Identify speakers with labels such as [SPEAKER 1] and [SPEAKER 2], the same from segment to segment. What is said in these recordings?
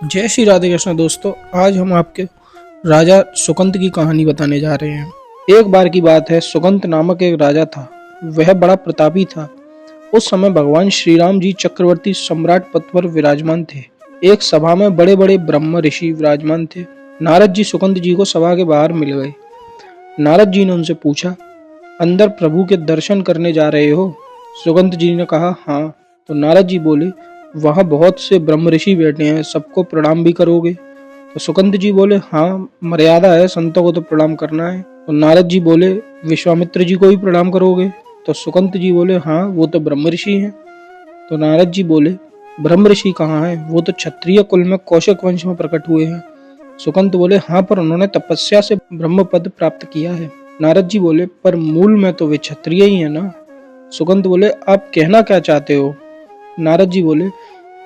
[SPEAKER 1] जय श्री राधे कृष्ण दोस्तों। आज हम आपके राजा सुकंत की कहानी बताने जा रहे हैं। एक बार की बात है, सुकंत नामक एक राजा था। वह बड़ा प्रतापी था। उस समय भगवान श्री राम जी चक्रवर्ती सम्राट पद पर विराजमान थे। एक सभा में बड़े बड़े ब्रह्म ऋषि विराजमान थे। नारद जी सुकंत जी को सभा के बाहर मिल गए। नारद जी ने उनसे पूछा, अंदर प्रभु के दर्शन करने जा रहे हो? सुकंत जी ने कहा, हाँ। तो नारद जी बोले, वहां बहुत से ब्रह्म ऋषि बैठे हैं, सबको प्रणाम भी करोगे? तो सुकंत जी बोले, हाँ, मर्यादा है, संतों को तो प्रणाम करना है। तो नारद जी बोले, विश्वामित्र जी को भी प्रणाम करोगे? तो सुकंत जी बोले, हाँ, वो तो ब्रह्म ऋषि हैं। तो नारद जी बोले, ब्रह्म ऋषि कहाँ हैं? वो तो क्षत्रिय कुल में कौशिक वंश में प्रकट हुए हैं। सुकंत बोले, हाँ, पर उन्होंने तपस्या से ब्रह्म पद प्राप्त किया है। नारद जी बोले, पर मूल में तो वे क्षत्रिय ही है ना। सुकंत बोले, आप कहना क्या चाहते हो? नारद जी बोले,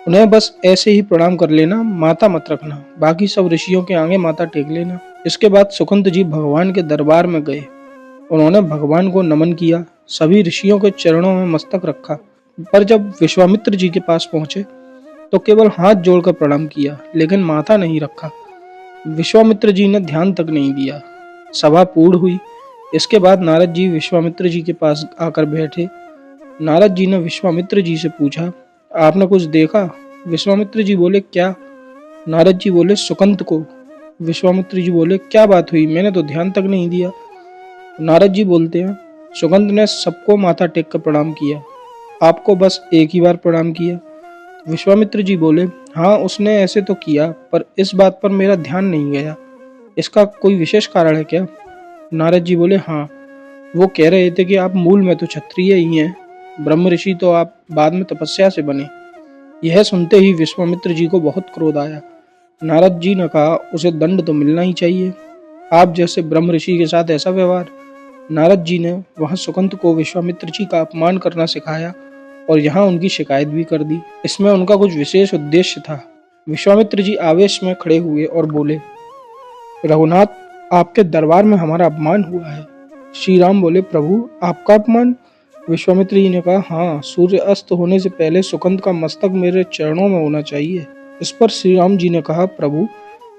[SPEAKER 1] उन्हें बस ऐसे ही प्रणाम कर लेना, माथा मत रखना, बाकी सब ऋषियों के आगे माथा टेक लेना। इसके बाद सुकंत जी भगवान के दरबार में गए। उन्होंने भगवान को नमन किया, सभी ऋषियों के चरणों में मस्तक रखा। पर जब विश्वामित्र जी के पास पहुंचे तो केवल हाथ जोड़कर प्रणाम किया, लेकिन माथा नहीं रखा। विश्वामित्र जी ने ध्यान तक नहीं दिया। सभा पूर्ण हुई। इसके बाद नारद जी विश्वामित्र जी के पास आकर बैठे। नारद जी ने विश्वामित्र जी से पूछा, आपने कुछ देखा? विश्वामित्र जी बोले, क्या? नारद जी बोले, सुकंत को। विश्वामित्र जी बोले, क्या बात हुई? मैंने तो ध्यान तक नहीं दिया। नारद जी बोलते हैं, सुकंत ने सबको माथा टेक कर प्रणाम किया, आपको बस एक ही बार प्रणाम किया। विश्वामित्र जी बोले, हाँ, उसने ऐसे तो किया, पर इस बात पर मेरा ध्यान नहीं गया। इसका कोई विशेष कारण है क्या? नारद जी बोले, हाँ, वो कह रहे थे कि आप मूल में तो क्षत्रिय ही हैं, ब्रह्म ऋषि तो आप बाद में तपस्या से बने। यह सुनते ही विश्वामित्र जी को बहुत क्रोध आया। नारद जी ने कहा, उसे दंड तो मिलना ही चाहिए। आप जैसे ब्रह्म ऋषि के साथ ऐसा व्यवहार। नारद जी ने वहां सुकंत को विश्वामित्र जी का अपमान करना सिखाया और यहाँ उनकी शिकायत भी कर दी। इसमें उनका कुछ विशेष उद्देश्य था। विश्वामित्र जी आवेश में खड़े हुए और बोले, रघुनाथ, आपके दरबार में हमारा अपमान हुआ है। श्री राम बोले, प्रभु, आपका अपमान? विश्वामित्र जी ने कहा, हाँ, सूर्य अस्त होने से पहले सुकंत का मस्तक मेरे चरणों में होना चाहिए। इस पर श्री राम जी ने कहा, प्रभु,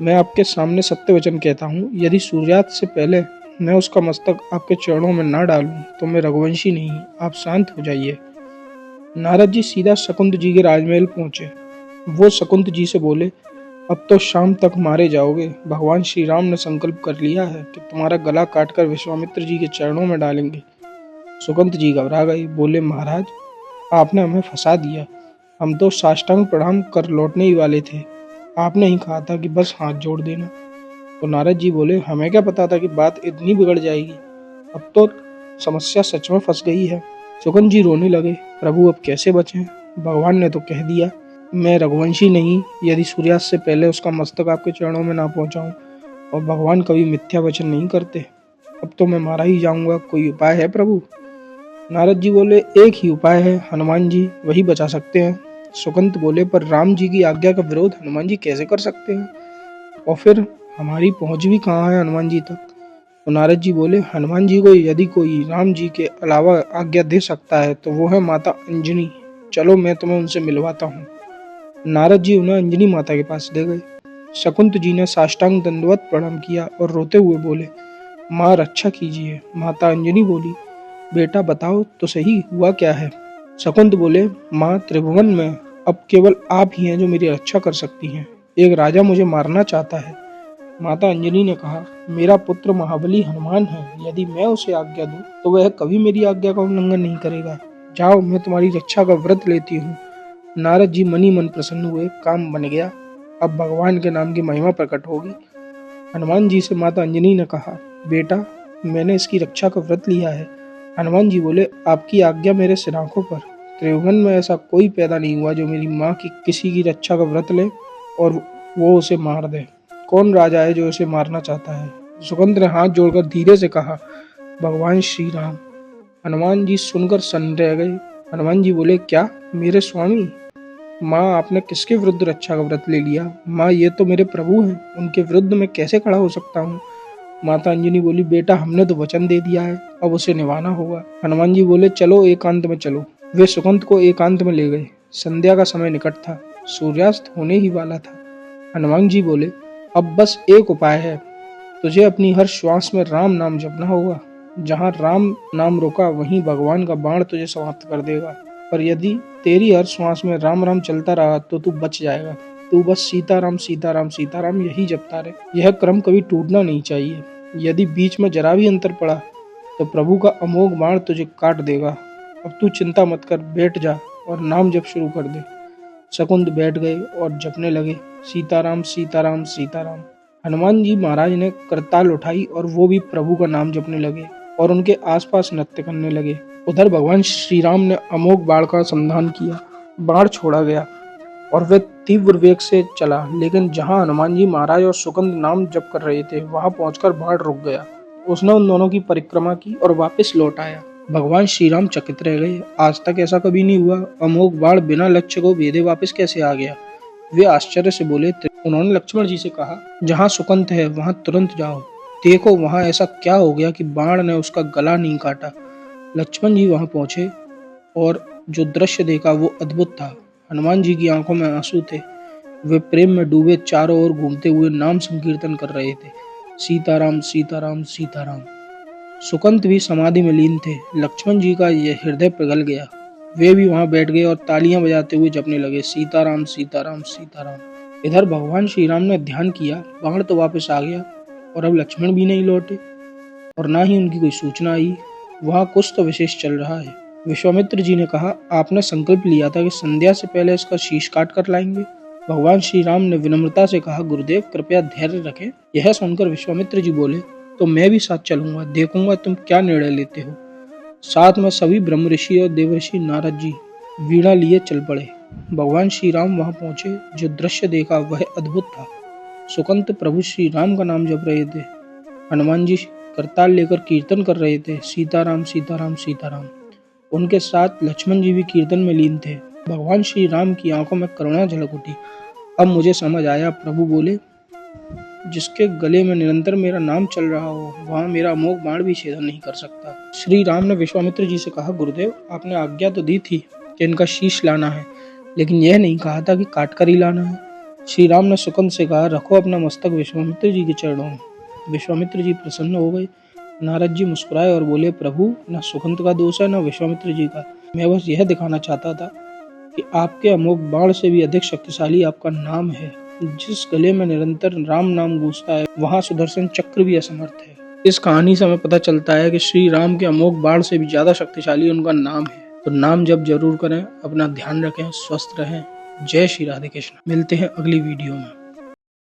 [SPEAKER 1] मैं आपके सामने सत्य वचन कहता हूँ, यदि सूर्यास्त से पहले मैं उसका मस्तक आपके चरणों में ना डालूं तो मैं रघुवंशी नहीं। आप शांत हो जाइए। नारद जी सीधा शकुंत जी के राजमहल पहुंचे। वो शकुंत जी से बोले, अब तो शाम तक मारे जाओगे। भगवान श्री राम ने संकल्प कर लिया है कि तुम्हारा गला काटकर विश्वामित्र जी के चरणों में डालेंगे। सुकंत जी घबरा गए, बोले, महाराज, आपने हमें फंसा दिया। हम तो साष्टांग प्रणाम कर लौटने ही वाले थे। आपने ही कहा था कि बस हाथ जोड़ देना। तो नारद जी बोले, हमें क्या पता था कि बात इतनी बिगड़ जाएगी। अब तो समस्या सच में फंस गई है। सुकंत जी रोने लगे, प्रभु, अब कैसे बचें? भगवान ने तो कह दिया, मैं रघुवंशी नहीं यदि सूर्यास्त से पहले उसका मस्तक आपके चरणों में ना पहुंचाऊं, और भगवान कभी मिथ्या वचन नहीं करते। अब तो मैं मारा ही जाऊंगा। कोई उपाय है प्रभु? नारद जी बोले, एक ही उपाय है, हनुमान जी, वही बचा सकते हैं। सुकंत बोले, पर राम जी की आज्ञा का विरोध हनुमान जी कैसे कर सकते हैं? और फिर हमारी पहुंच भी कहाँ है हनुमान जी तक? तो नारद जी बोले, हनुमान जी को यदि कोई राम जी के अलावा आज्ञा दे सकता है तो वो है माता अंजनी। चलो, मैं तुम्हें उनसे मिलवाता हूँ। नारद जी उन्हें अंजनी माता के पास ले गए। शकुंत जी ने साष्टांग दंडवत प्रणाम किया और रोते हुए बोले, माँ, रक्षा कीजिए। माता अंजनी बोली, बेटा, बताओ तो सही, हुआ क्या है? शकुंत बोले, माँ, त्रिभुवन में अब केवल आप ही हैं जो मेरी रक्षा कर सकती हैं। एक राजा मुझे मारना चाहता है। माता अंजनी ने कहा, मेरा पुत्र महाबली हनुमान है, यदि मैं उसे आज्ञा दूं तो वह कभी मेरी आज्ञा का उल्लंघन नहीं करेगा। जाओ, मैं तुम्हारी रक्षा का व्रत लेती हूँ। नारद जी मनी मन प्रसन्न हुए, काम बन गया। अब भगवान के नाम की महिमा प्रकट होगी। हनुमान जी से माता अंजनी ने कहा, बेटा, मैंने इसकी रक्षा का व्रत लिया है। हनुमान जी बोले, आपकी आज्ञा मेरे सिर आंखों पर। त्रिभुवन में ऐसा कोई पैदा नहीं हुआ जो मेरी माँ की किसी की रक्षा का व्रत ले और वो उसे मार दे। कौन राजा है जो उसे मारना चाहता है? सुकंत ने हाथ जोड़कर धीरे से कहा, भगवान श्री राम। हनुमान जी सुनकर सन्न रह गए। हनुमान जी बोले, क्या, मेरे स्वामी? माँ, आपने किसके विरुद्ध रक्षा का व्रत ले लिया? माँ, ये तो मेरे प्रभु हैं, उनके विरुद्ध मैं कैसे खड़ा हो सकता हूँ? माता अंजनी बोली, बेटा, हमने तो वचन दे दिया है, अब उसे निभाना होगा। हनुमान जी बोले, चलो, एकांत में चलो। वे सुकंत को एकांत में ले गए। संध्या का समय निकट था, सूर्यास्त होने ही वाला था। हनुमान जी बोले, अब बस एक उपाय है, तुझे अपनी हर श्वास में राम नाम जपना होगा। जहाँ राम नाम रुका वहीं भगवान का बाण तुझे समाप्त कर देगा। पर यदि तेरी हर श्वास में राम राम चलता रहा तो तू बच जाएगा। तू बस सीताराम सीताराम सीताराम यही जपता रहे। यह क्रम कभी टूटना नहीं चाहिए। यदि बीच में जरा भी अंतर पड़ा तो प्रभु का अमोघ बाण तुझे काट देगा। अब तू चिंता मत कर, बैठ जा और नाम जप शुरू कर दे। शकुंत बैठ गए और जपने लगे, सीताराम सीताराम सीताराम। हनुमान जी महाराज ने करताल उठाई और वो भी प्रभु का नाम जपने लगे और उनके आसपास नृत्य करने लगे। उधर भगवान श्री राम ने अमोघ बाण का संधान किया। बाण छोड़ा गया और वह तीव्र वेग से चला, लेकिन जहां हनुमान जी महाराज और सुकंद नाम जप कर रहे थे वहां पहुंचकर बाण रुक गया। उसने उन दोनों की परिक्रमा की और वापस लौट आया। भगवान श्री राम चकित रह गए। आज तक ऐसा कभी नहीं हुआ। अमोघ बाण बिना लक्ष्य को भेदे वापस कैसे आ गया? वे आश्चर्य से बोले। उन्होंने लक्ष्मण जी से कहा, जहाँ सुकंत है वहां तुरंत जाओ, देखो वहां ऐसा क्या हो गया कि बाण ने उसका गला नहीं काटा। लक्ष्मण जी वहां पहुंचे और जो दृश्य देखा वो अद्भुत था। हनुमान जी की आंखों में आंसू थे। वे प्रेम में डूबे चारों ओर घूमते हुए नाम संकीर्तन कर रहे थे, सीताराम सीताराम सीताराम। सुकंत भी समाधि में लीन थे। लक्ष्मण जी का यह हृदय पिघल गया। वे भी वहां बैठ गए और तालियां बजाते हुए जपने लगे, सीताराम सीताराम सीताराम। इधर भगवान श्री राम ने ध्यान किया, बाण तो वापस आ गया और अब लक्ष्मण भी नहीं लौटे और ना ही उनकी कोई सूचना आई। वहां कुछ तो विशेष चल रहा है। विश्वामित्र जी ने कहा, आपने संकल्प लिया था कि संध्या से पहले इसका शीश काट कर लाएंगे। भगवान श्री राम ने विनम्रता से कहा, गुरुदेव कृपया धैर्य रखें। यह सुनकर विश्वामित्र जी बोले, तो मैं भी साथ चलूंगा, देखूंगा तुम क्या निर्णय लेते हो। साथ में सभी ब्रह्म ऋषि और देवर्षि नारद जी वीणा लिए चल पड़े। भगवान श्री राम वहां पहुंचे। जो दृश्य देखा वह अद्भुत था। सुकंत प्रभु श्री राम का नाम जप रहे थे। हनुमान जी करताल लेकर कीर्तन कर रहे थे, सीताराम सीताराम सीताराम। उनके साथ लक्ष्मण जी भी कीर्तन में लीन थे। भगवान श्री राम की आंखों में करुणा झलक उठी। अब मुझे समझ आया, प्रभु बोले, जिसके गले में निरंतर मेरा नाम चल रहा हो वहां मेरा अमोघ बाण भी छेदन नहीं कर सकता। श्री राम ने विश्वामित्र जी से कहा, गुरुदेव आपने आज्ञा तो दी थी कि इनका शीश लाना है, लेकिन यह नहीं कहा था कि काट कर ही लाना है। श्री राम ने सुकंद से कहा, रखो अपना मस्तक विश्वामित्र जी के चरणों में। विश्वामित्र जी प्रसन्न हो गए। नारद जी मुस्कुराए और बोले, प्रभु न सुकंद का दोष है न विश्वामित्र जी का। मैं बस यह दिखाना चाहता था कि आपके अमोघ बाण से भी अधिक शक्तिशाली आपका नाम है। जिस गले में निरंतर राम नाम गूंजता है वहां सुदर्शन चक्र भी असमर्थ है। इस कहानी से हमें पता चलता है कि श्री राम के अमोघ बाण से भी ज्यादा शक्तिशाली उनका नाम है। तो नाम जप जरूर करें, अपना ध्यान रखें, स्वस्थ रहें। जय श्री राधे कृष्ण। मिलते हैं अगली वीडियो में।